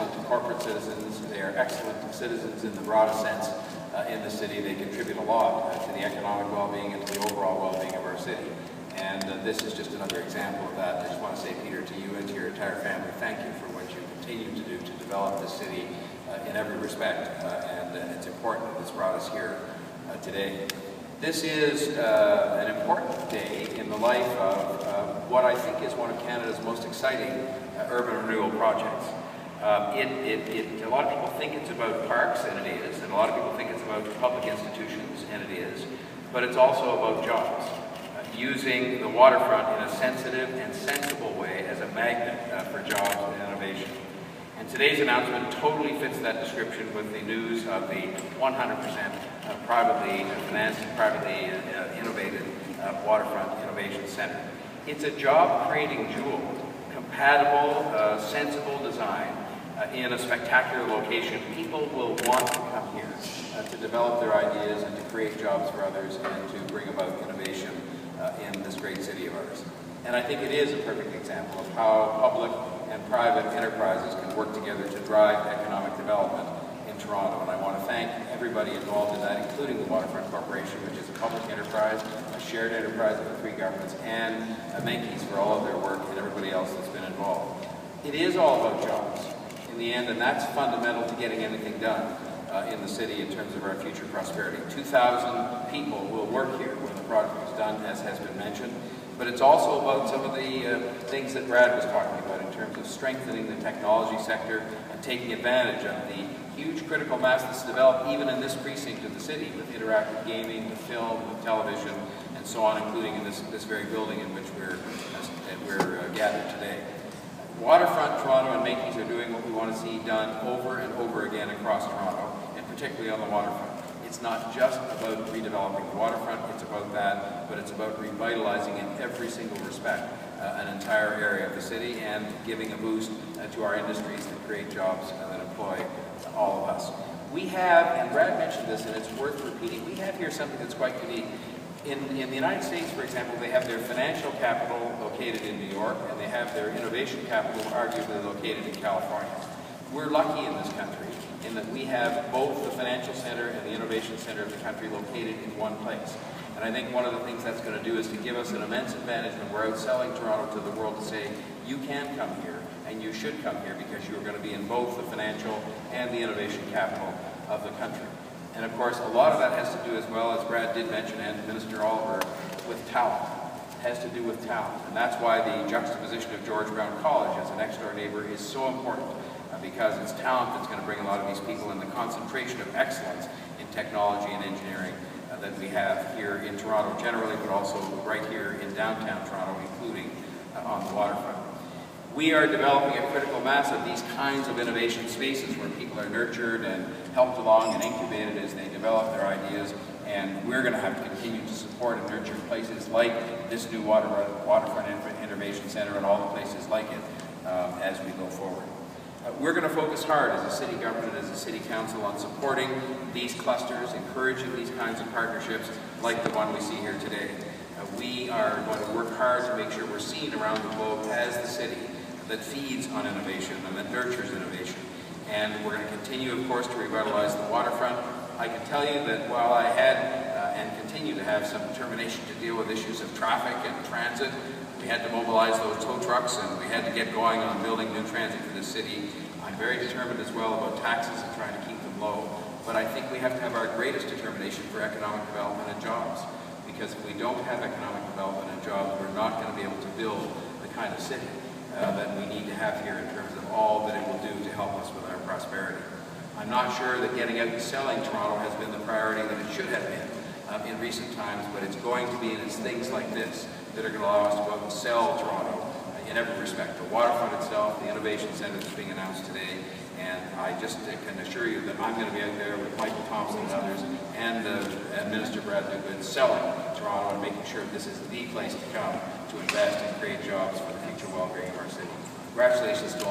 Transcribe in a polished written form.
excellent corporate citizens. They are excellent citizens in the broadest sense in the city. They contribute a lot to the economic well-being and to the overall well-being of our city. And this is just another example of that. I just want to say, Peter, to you and to your entire family, thank you for what you continue to do to develop this city in every respect. And it's important that this brought us here today. This is an important day in the life of what I think is one of Canada's most exciting urban renewal projects. A lot of people think it's about parks, and it is, and a lot of people think it's about public institutions, and it is, but it's also about jobs. Using the waterfront in a sensitive and sensible way as a magnet for jobs and innovation. And today's announcement totally fits that description with the news of the 100% privately financed, privately innovated Waterfront Innovation Centre. It's a job-creating jewel, compatible, sensible design in a spectacular location. People will want to come here to develop their ideas and to create jobs for others and to bring about innovation in this great city of ours. And I think it is a perfect example of how public and private enterprises can work together to drive economic development in Toronto. And I want to thank everybody involved in that, including the Waterfront Corporation, which is a public enterprise, a shared enterprise of the three governments, and Menkes for all of their work and everybody else that's been involved. It is all about jobs in the end, and that's fundamental to getting anything done in the city in terms of our future prosperity. 2,000 people will work here when the project is done, as has been mentioned. But it's also about some of the things that Brad was talking about in terms of strengthening the technology sector and taking advantage of the huge critical mass that's developed even in this precinct of the city with interactive gaming, with film, with television, and so on, including in this very building in which we're gathered today. Waterfront Toronto and Menkes are doing what we want to see done over and over again across Toronto, and particularly on the waterfront. It's not just about redeveloping the waterfront, it's about that, but it's about revitalizing in every single respect an entire area of the city and giving a boost to our industries that create jobs that employ all of us. We have, and Brad mentioned this and it's worth repeating, we have here something that's quite unique. In the United States, for example, they have their financial capital located in New York, and they have their innovation capital arguably located in California. We're lucky in this country in that we have both the financial center and the innovation center of the country located in one place. And I think one of the things that's going to do is to give us an immense advantage when we're out selling Toronto to the world to say, you can come here, and you should come here because you're going to be in both the financial and the innovation capital of the country. And of course, a lot of that has to do, as well as Brad did mention, and Minister Oliver, with talent. It has to do with talent. And that's why the juxtaposition of George Brown College as a next-door neighbor is so important, because it's talent that's going to bring a lot of these people in the concentration of excellence in technology and engineering that we have here in Toronto generally, but also right here in downtown Toronto, including on the waterfront. We are developing a critical mass of these kinds of innovation spaces where people are nurtured and helped along and incubated as they develop their ideas, and we're going to have to continue to support and nurture places like this new Waterfront Innovation Center and all the places like it as we go forward. We're going to focus hard as a city government, as a city council, on supporting these clusters, encouraging these kinds of partnerships like the one we see here today. We are going to work hard to make sure we're seen around the globe as the city that feeds on innovation and that nurtures innovation. And we're going to continue, of course, to revitalize the waterfront. I can tell you that while I had and continue to have some determination to deal with issues of traffic and transit, we had to mobilize those tow trucks and we had to get going on building new transit for this city. I'm very determined as well about taxes and trying to keep them low. But I think we have to have our greatest determination for economic development and jobs. Because if we don't have economic development and jobs, we're not going to be able to build the kind of city that we need to have here in terms of all that it will do to help us with our prosperity. I'm not sure that getting out and selling Toronto has been the priority that it should have been in recent times, but it's going to be, and it's things like this that are going to allow us to go out and sell Toronto in every respect. The waterfront itself, the innovation center that's being announced today, and I just can assure you that I'm going to be out there with Michael Thompson and others and Minister Brad Dogood selling Toronto and making sure this is the place to come to invest and create jobs for the future well-being of our city. Congratulations to all.